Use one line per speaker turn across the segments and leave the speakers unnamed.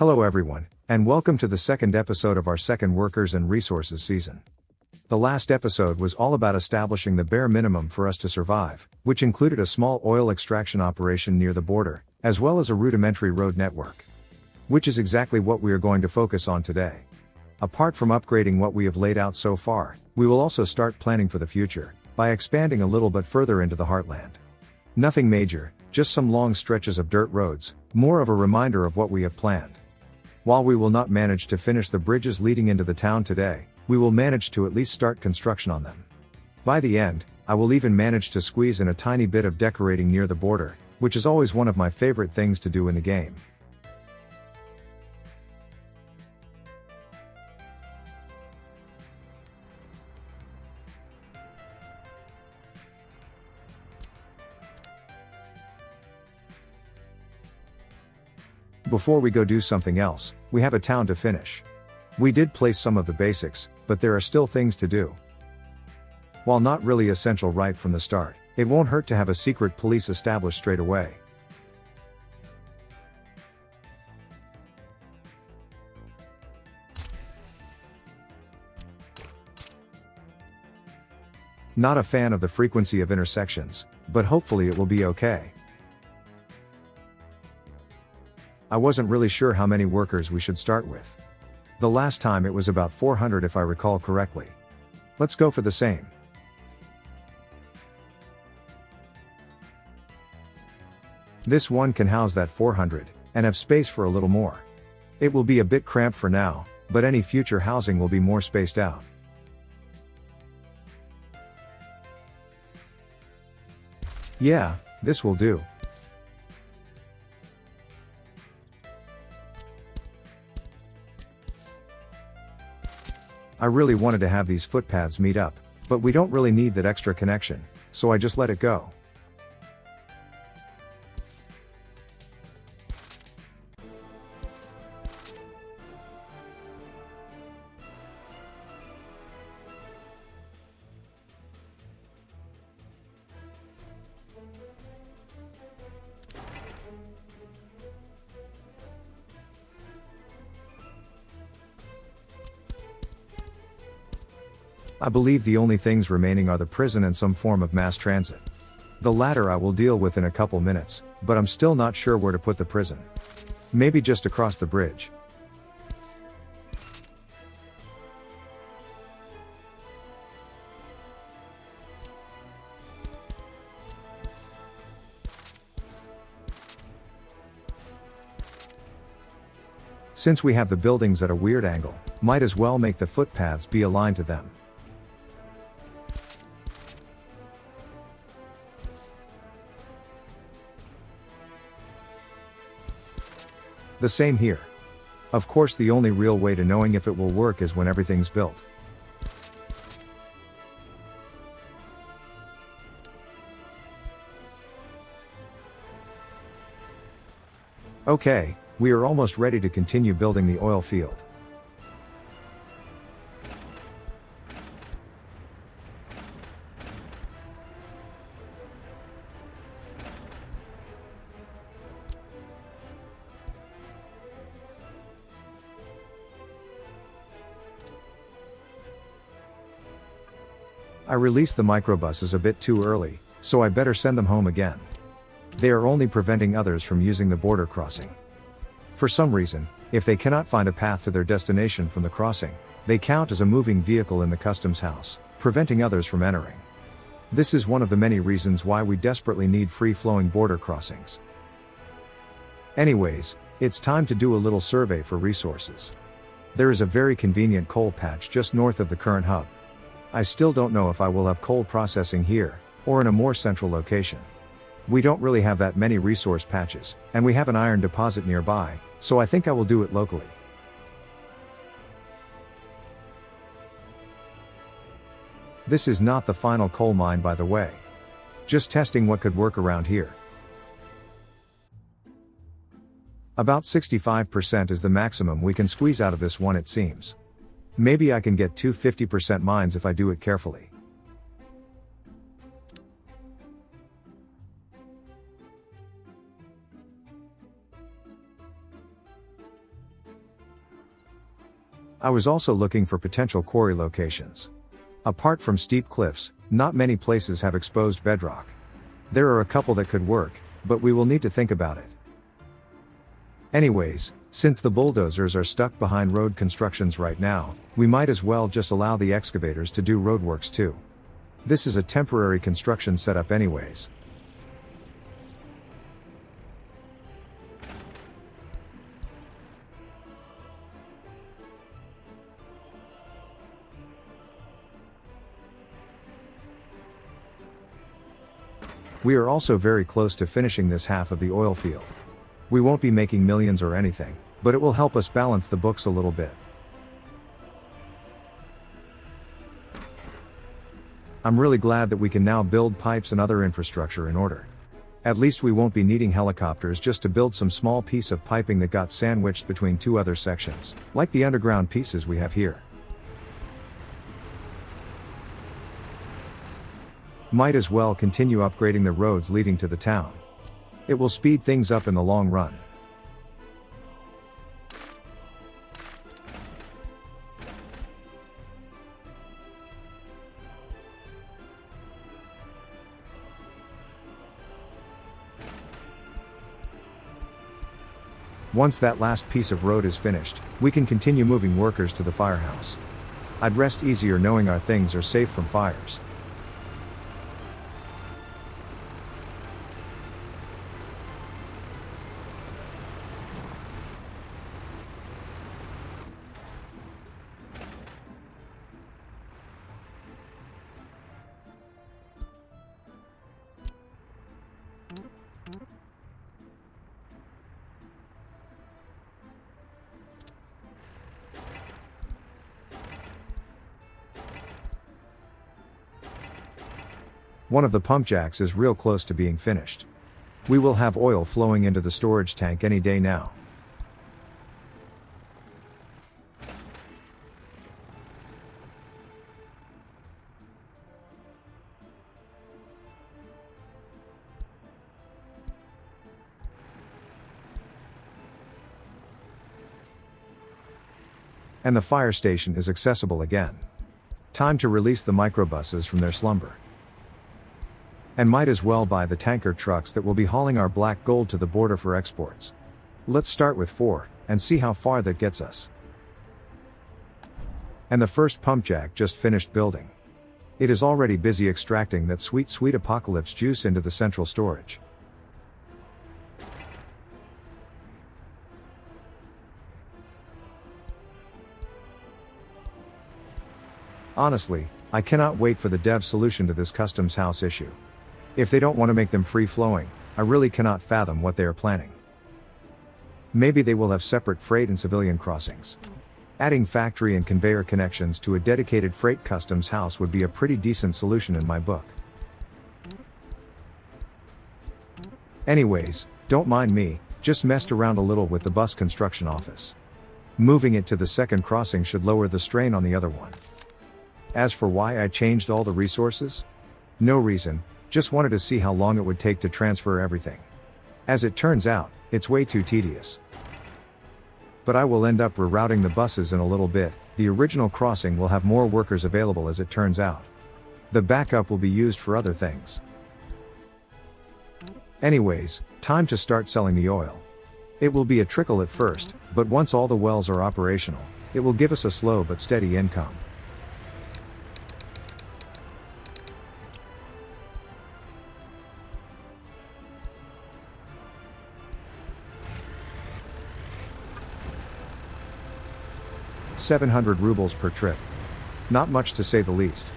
Hello everyone, and welcome to the second episode of our second Workers and Resources season. The last episode was all about establishing the bare minimum for us to survive, which included a small oil extraction operation near the border, as well as a rudimentary road network. Which is exactly what we are going to focus on today. Apart from upgrading what we have laid out so far, we will also start planning for the future, by expanding a little bit further into the heartland. Nothing major, just some long stretches of dirt roads, more of a reminder of what we have planned. While we will not manage to finish the bridges leading into the town today, we will manage to at least start construction on them. By the end, I will even manage to squeeze in a tiny bit of decorating near the border, which is always one of my favorite things to do in the game. Before we go do something else, we have a town to finish. We did place some of the basics, but there are still things to do. While not really essential right from the start, it won't hurt to have a secret police established straight away. Not a fan of the frequency of intersections, but hopefully it will be okay. I wasn't really sure how many workers we should start with. The last time it was about 400 if I recall correctly. Let's go for the same. This one can house that 400, and have space for a little more. It will be a bit cramped for now, but any future housing will be more spaced out. Yeah, this will do. I really wanted to have these footpaths meet up, but we don't really need that extra connection, so I just let it go. I believe the only things remaining are the prison and some form of mass transit. The latter I will deal with in a couple minutes, but I'm still not sure where to put the prison. Maybe just across the bridge. Since we have the buildings at a weird angle, might as well make the footpaths be aligned to them. The same here. Of course, the only real way to knowing if it will work is when everything's built. Okay, we are almost ready to continue building the oil field. I released the microbuses a bit too early, so I better send them home again. They are only preventing others from using the border crossing. For some reason, if they cannot find a path to their destination from the crossing, they count as a moving vehicle in the customs house, preventing others from entering. This is one of the many reasons why we desperately need free-flowing border crossings. Anyways, it's time to do a little survey for resources. There is a very convenient coal patch just north of the current hub. I still don't know if I will have coal processing here, or in a more central location. We don't really have that many resource patches, and we have an iron deposit nearby, so I think I will do it locally. This is not the final coal mine, by the way. Just testing what could work around here. About 65% is the maximum we can squeeze out of this one, it seems. Maybe I can get 2 50% mines if I do it carefully. I was also looking for potential quarry locations. Apart from steep cliffs, not many places have exposed bedrock. There are a couple that could work, but we will need to think about it. Anyways, since the bulldozers are stuck behind road constructions right now, we might as well just allow the excavators to do roadworks too. This is a temporary construction setup anyways. We are also very close to finishing this half of the oil field. We won't be making millions or anything, but it will help us balance the books a little bit. I'm really glad that we can now build pipes and other infrastructure in order. At least we won't be needing helicopters just to build some small piece of piping that got sandwiched between two other sections, like the underground pieces we have here. Might as well continue upgrading the roads leading to the town. It will speed things up in the long run. Once that last piece of road is finished, we can continue moving workers to the firehouse. I'd rest easier knowing our things are safe from fires. One of the pump jacks is real close to being finished. We will have oil flowing into the storage tank any day now. And the fire station is accessible again. Time to release the microbuses from their slumber. And might as well buy the tanker trucks that will be hauling our black gold to the border for exports. Let's start with 4, and see how far that gets us. And the first pump jack just finished building. It is already busy extracting that sweet apocalypse juice into the central storage. Honestly, I cannot wait for the dev solution to this customs house issue. If they don't want to make them free-flowing, I really cannot fathom what they are planning. Maybe they will have separate freight and civilian crossings. Adding factory and conveyor connections to a dedicated freight customs house would be a pretty decent solution in my book. Anyways, don't mind me, just messed around a little with the bus construction office. Moving it to the second crossing should lower the strain on the other one. As for why I changed all the resources? No reason. Just wanted to see how long it would take to transfer everything. As it turns out, it's way too tedious. But I will end up rerouting the buses in a little bit. The original crossing will have more workers available as it turns out. The backup will be used for other things. Anyways, time to start selling the oil. It will be a trickle at first, but once all the wells are operational, it will give us a slow but steady income. $700 rubles per trip. Not much to say the least.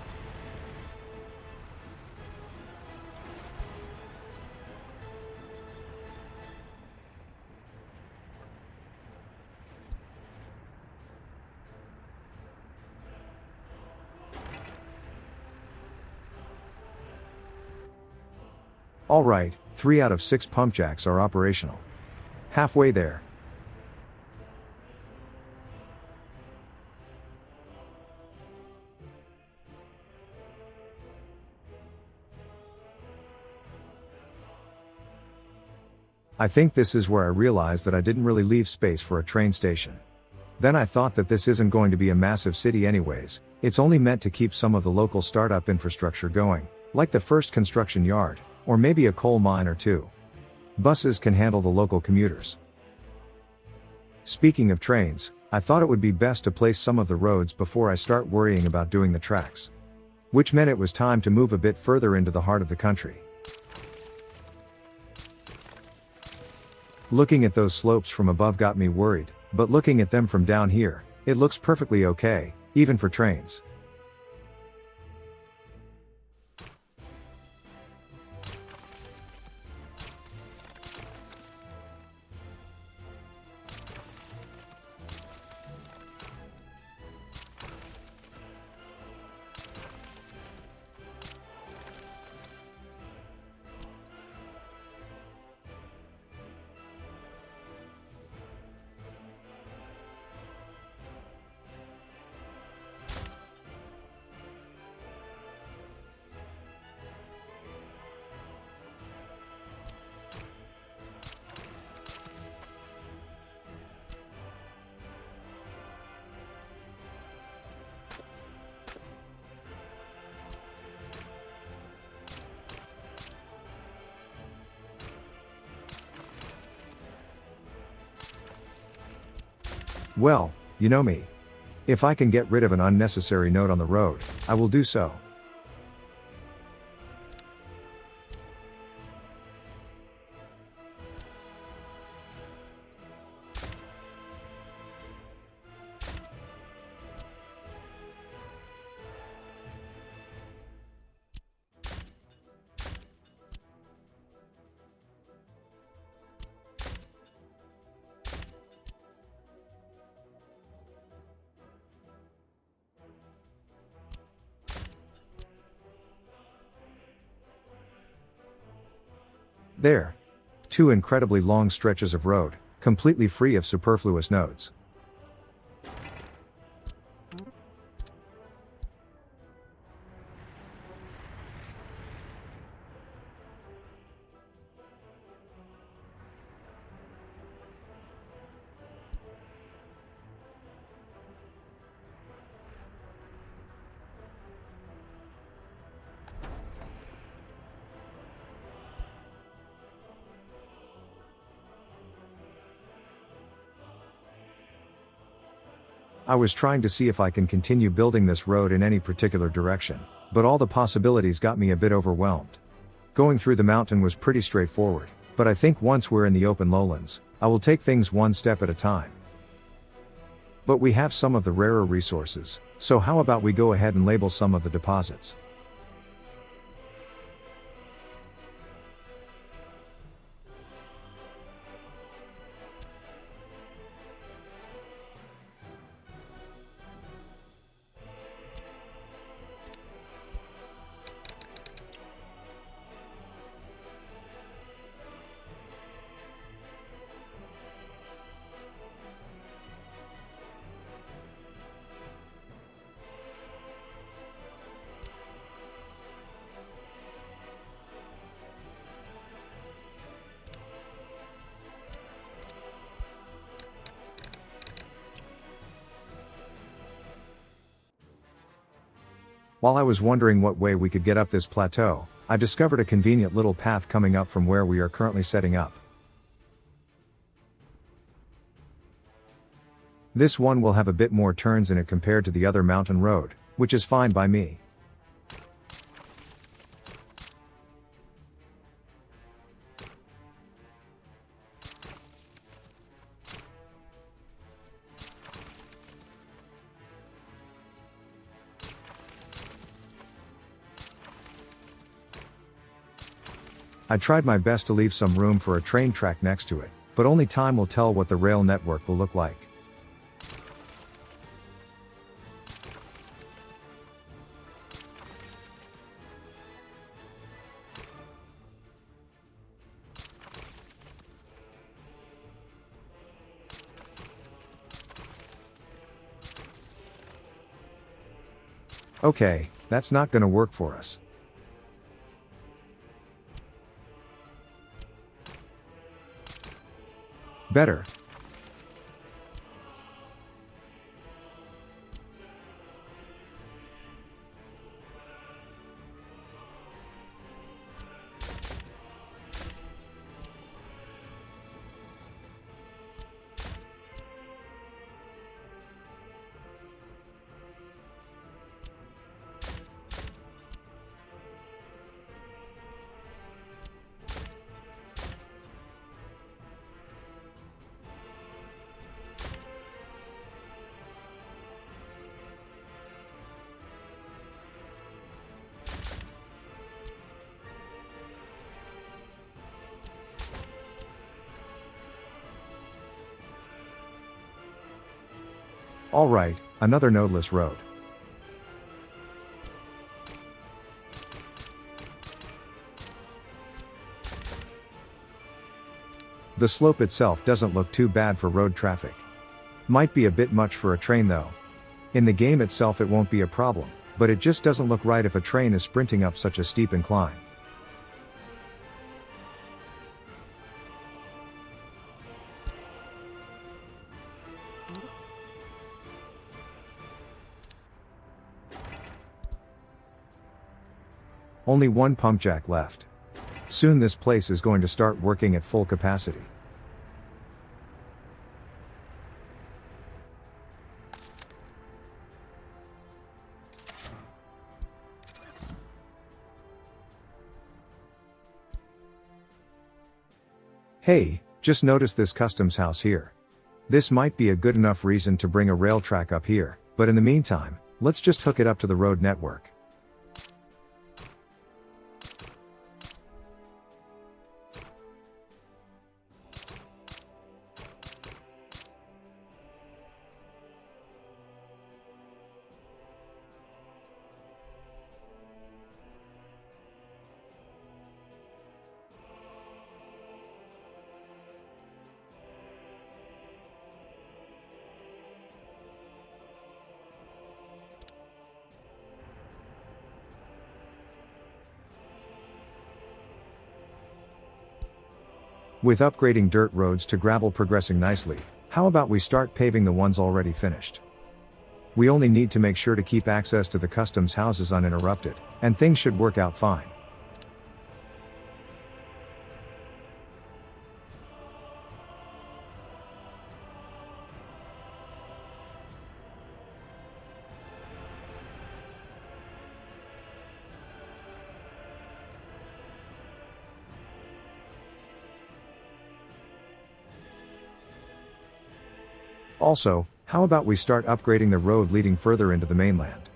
Alright, 3 out of 6 pump jacks are operational. Halfway there. I think this is where I realized that I didn't really leave space for a train station. Then I thought that this isn't going to be a massive city anyways, it's only meant to keep some of the local startup infrastructure going, like the first construction yard, or maybe a coal mine or two. Buses can handle the local commuters. Speaking of trains, I thought it would be best to place some of the roads before I start worrying about doing the tracks. Which meant it was time to move a bit further into the heart of the country. Looking at those slopes from above got me worried, but looking at them from down here, it looks perfectly okay, even for trains. Well, you know me. If I can get rid of an unnecessary node on the road, I will do so. There. Two incredibly long stretches of road, completely free of superfluous nodes. I was trying to see if I can continue building this road in any particular direction, but all the possibilities got me a bit overwhelmed. Going through the mountain was pretty straightforward, but I think once we're in the open lowlands, I will take things one step at a time. But we have some of the rarer resources, so how about we go ahead and label some of the deposits? While I was wondering what way we could get up this plateau, I discovered a convenient little path coming up from where we are currently setting up. This one will have a bit more turns in it compared to the other mountain road, which is fine by me. I tried my best to leave some room for a train track next to it, but only time will tell what the rail network will look like. Okay, that's not gonna work for us. Better. Alright, another nodeless road. The slope itself doesn't look too bad for road traffic. Might be a bit much for a train though. In the game itself it won't be a problem, but it just doesn't look right if a train is sprinting up such a steep incline. Only one pump jack left. Soon this place is going to start working at full capacity. Hey, just noticed this customs house here. This might be a good enough reason to bring a rail track up here, but in the meantime, let's just hook it up to the road network. With upgrading dirt roads to gravel progressing nicely, how about we start paving the ones already finished? We only need to make sure to keep access to the customs houses uninterrupted, and things should work out fine. Also, how about we start upgrading the road leading further into the mainland?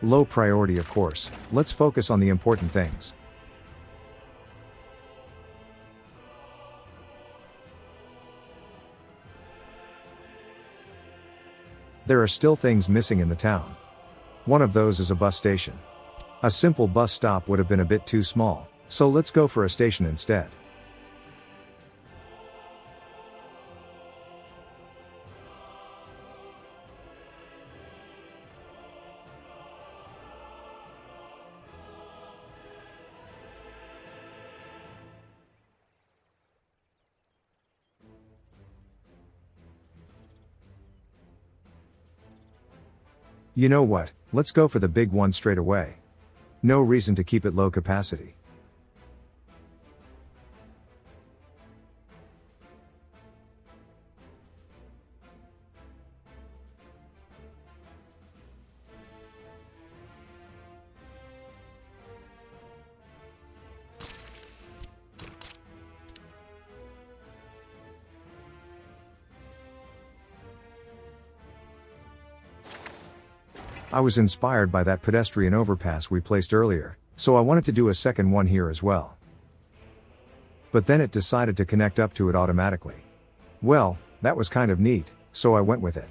Low priority of course, let's focus on the important things. There are still things missing in the town. One of those is a bus station. A simple bus stop would have been a bit too small, so let's go for a station instead. You know what, let's go for the big one straight away. No reason to keep it low capacity. I was inspired by that pedestrian overpass we placed earlier, so I wanted to do a second one here as well. But then it decided to connect up to it automatically. Well, that was kind of neat, so I went with it.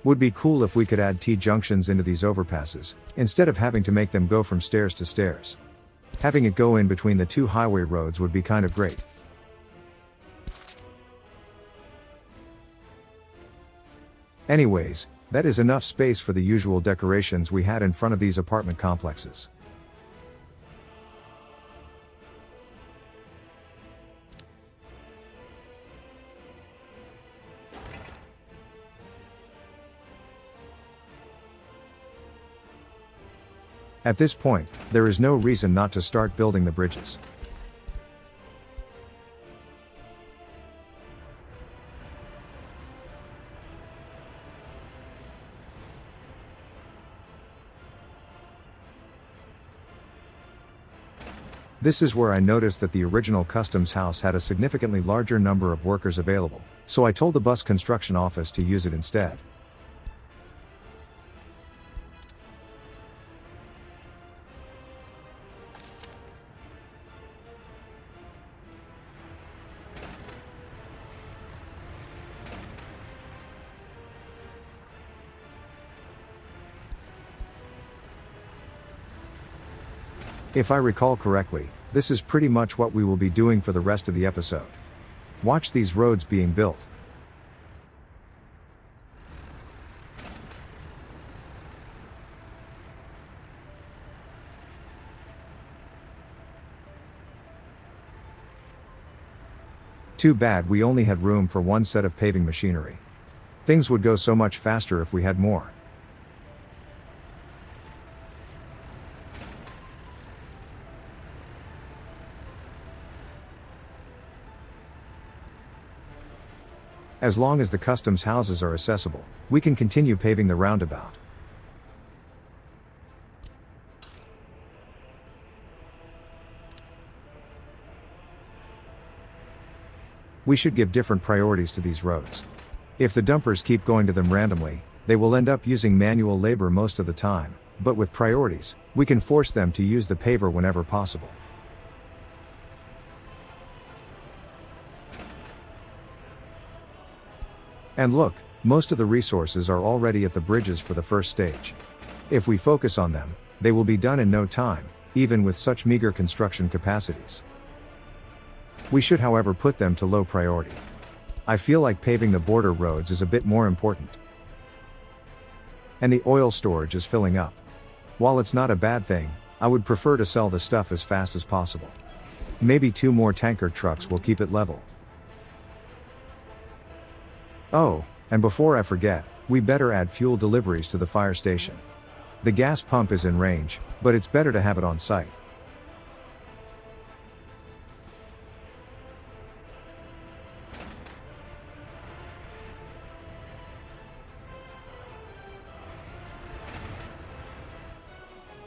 Would be cool if we could add T-junctions into these overpasses, instead of having to make them go from stairs to stairs. Having it go in between the two highway roads would be kind of great. Anyways, that is enough space for the usual decorations we had in front of these apartment complexes. At this point, there is no reason not to start building the bridges. This is where I noticed that the original customs house had a significantly larger number of workers available, so I told the bus construction office to use it instead. If I recall correctly, this is pretty much what we will be doing for the rest of the episode. Watch these roads being built. Too bad we only had room for one set of paving machinery. Things would go so much faster if we had more. As long as the customs houses are accessible, we can continue paving the roundabout. We should give different priorities to these roads. If the dumpers keep going to them randomly, they will end up using manual labor most of the time, but with priorities, we can force them to use the paver whenever possible. And look, most of the resources are already at the bridges for the first stage. If we focus on them, they will be done in no time, even with such meager construction capacities. We should, however, put them to low priority. I feel like paving the border roads is a bit more important. And the oil storage is filling up. While it's not a bad thing, I would prefer to sell the stuff as fast as possible. Maybe 2 more tanker trucks will keep it level. Oh, and before I forget, we better add fuel deliveries to the fire station. The gas pump is in range, but it's better to have it on site.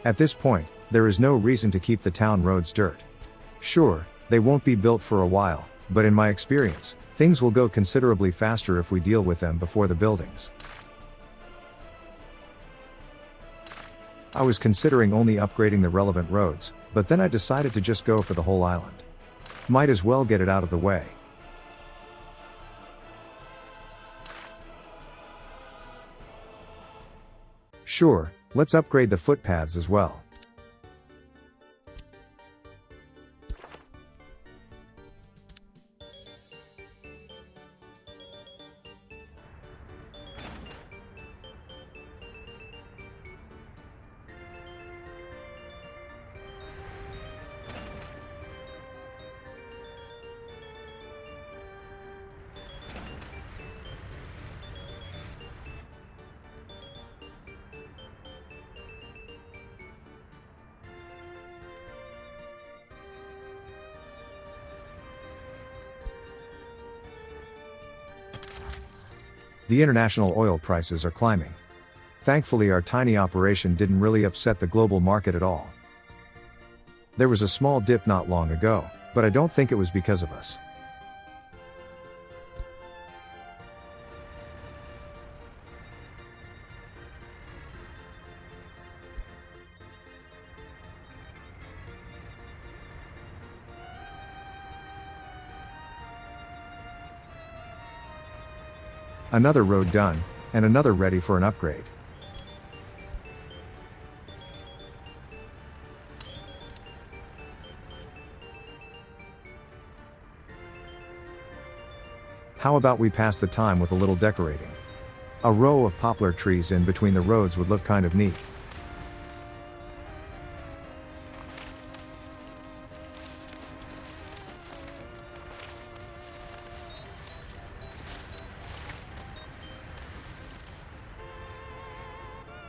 At this point, there is no reason to keep the town roads dirt. Sure, they won't be built for a while, but in my experience, things will go considerably faster if we deal with them before the buildings. I was considering only upgrading the relevant roads, but then I decided to just go for the whole island. Might as well get it out of the way. Sure, let's upgrade the footpaths as well. The international oil prices are climbing. Thankfully, our tiny operation didn't really upset the global market at all. There was a small dip not long ago, but I don't think it was because of us. Another road done, and another ready for an upgrade. How about we pass the time with a little decorating? A row of poplar trees in between the roads would look kind of neat.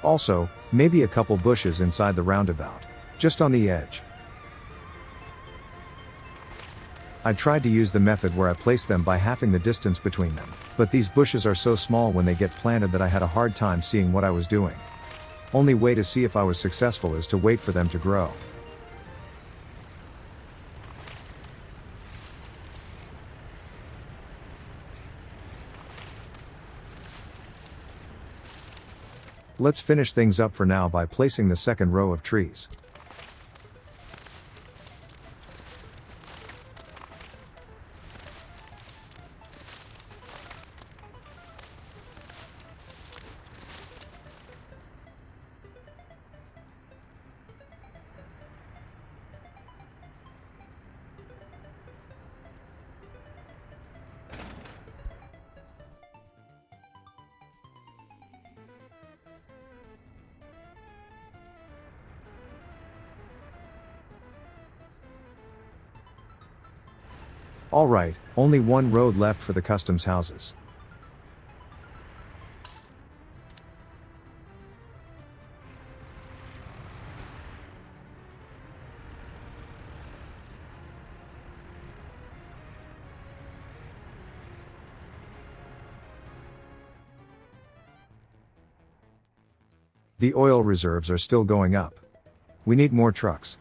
Also, maybe a couple bushes inside the roundabout, just on the edge. I tried to use the method where I place them by halving the distance between them, but these bushes are so small when they get planted that I had a hard time seeing what I was doing. Only way to see if I was successful is to wait for them to grow. Let's finish things up for now by placing the second row of trees. Alright, only one road left for the customs houses. The oil reserves are still going up. We need more trucks.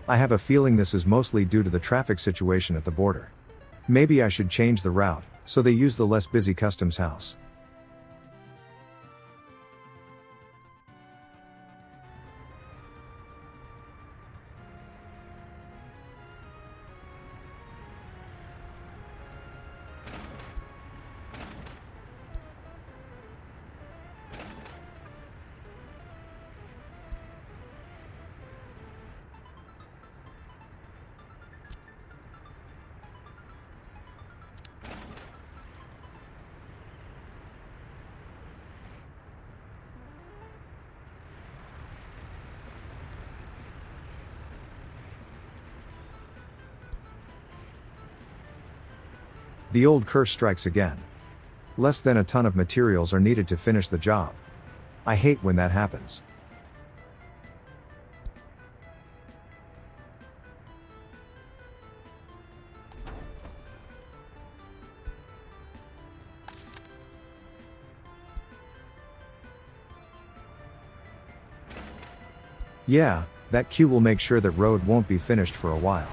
I have a feeling this is mostly due to the traffic situation at the border. Maybe I should change the route, so they use the less busy customs house. The old curse strikes again. Less than a ton of materials are needed to finish the job. I hate when that happens. Yeah, that queue will make sure that road won't be finished for a while.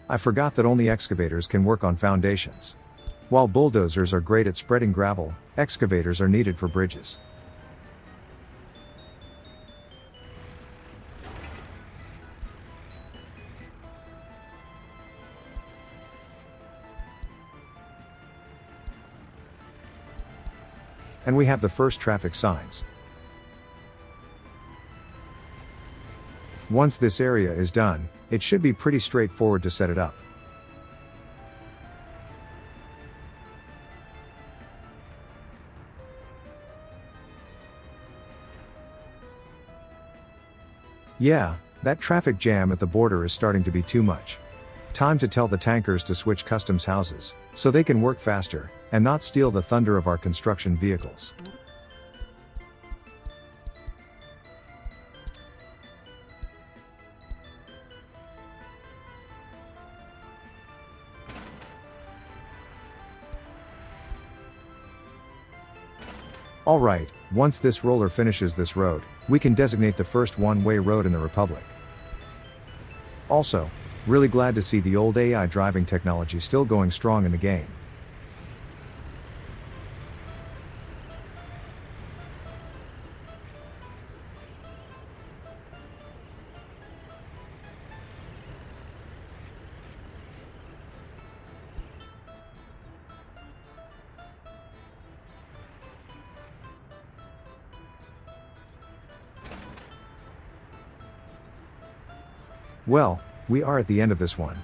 I forgot that only excavators can work on foundations. While bulldozers are great at spreading gravel, excavators are needed for bridges. And we have the first traffic signs. Once this area is done, it should be pretty straightforward to set it up. Yeah, that traffic jam at the border is starting to be too much. Time to tell the tankers to switch customs houses, so they can work faster, and not steal the thunder of our construction vehicles. Alright, once this roller finishes this road, we can designate the first one-way road in the Republic. Also, really glad to see the old AI driving technology still going strong in the game. Well, we are at the end of this one.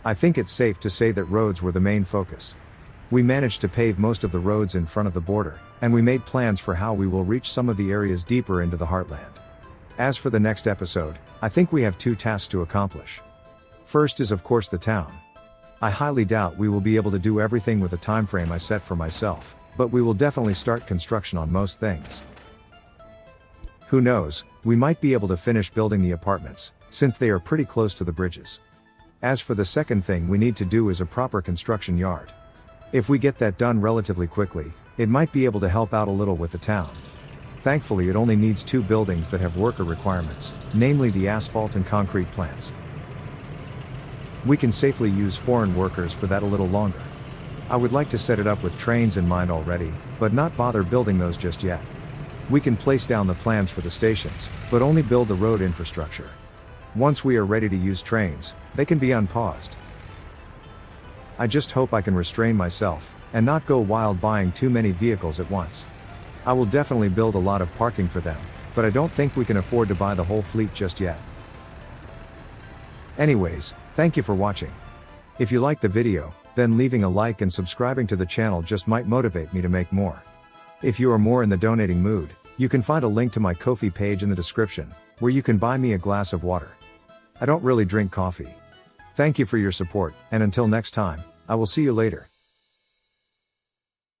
I think it's safe to say that roads were the main focus. We managed to pave most of the roads in front of the border, and we made plans for how we will reach some of the areas deeper into the heartland. As for the next episode, I think we have two tasks to accomplish. First is of course the town. I highly doubt we will be able to do everything with the time frame I set for myself, but we will definitely start construction on most things. Who knows, we might be able to finish building the apartments, since they are pretty close to the bridges. As for the second thing we need to do is a proper construction yard. If we get that done relatively quickly, it might be able to help out a little with the town. Thankfully it only needs 2 buildings that have worker requirements, namely the asphalt and concrete plants. We can safely use foreign workers for that a little longer. I would like to set it up with trains in mind already, but not bother building those just yet. We can place down the plans for the stations, but only build the road infrastructure. Once we are ready to use trains, they can be unpaused. I just hope I can restrain myself, and not go wild buying too many vehicles at once. I will definitely build a lot of parking for them, but I don't think we can afford to buy the whole fleet just yet. Anyways, thank you for watching. If you liked the video, then leaving a like and subscribing to the channel just might motivate me to make more. If you are more in the donating mood, you can find a link to my Ko-fi page in the description, where you can buy me a glass of water. I don't really drink coffee. Thank you for your support, and until next time, I will see you later.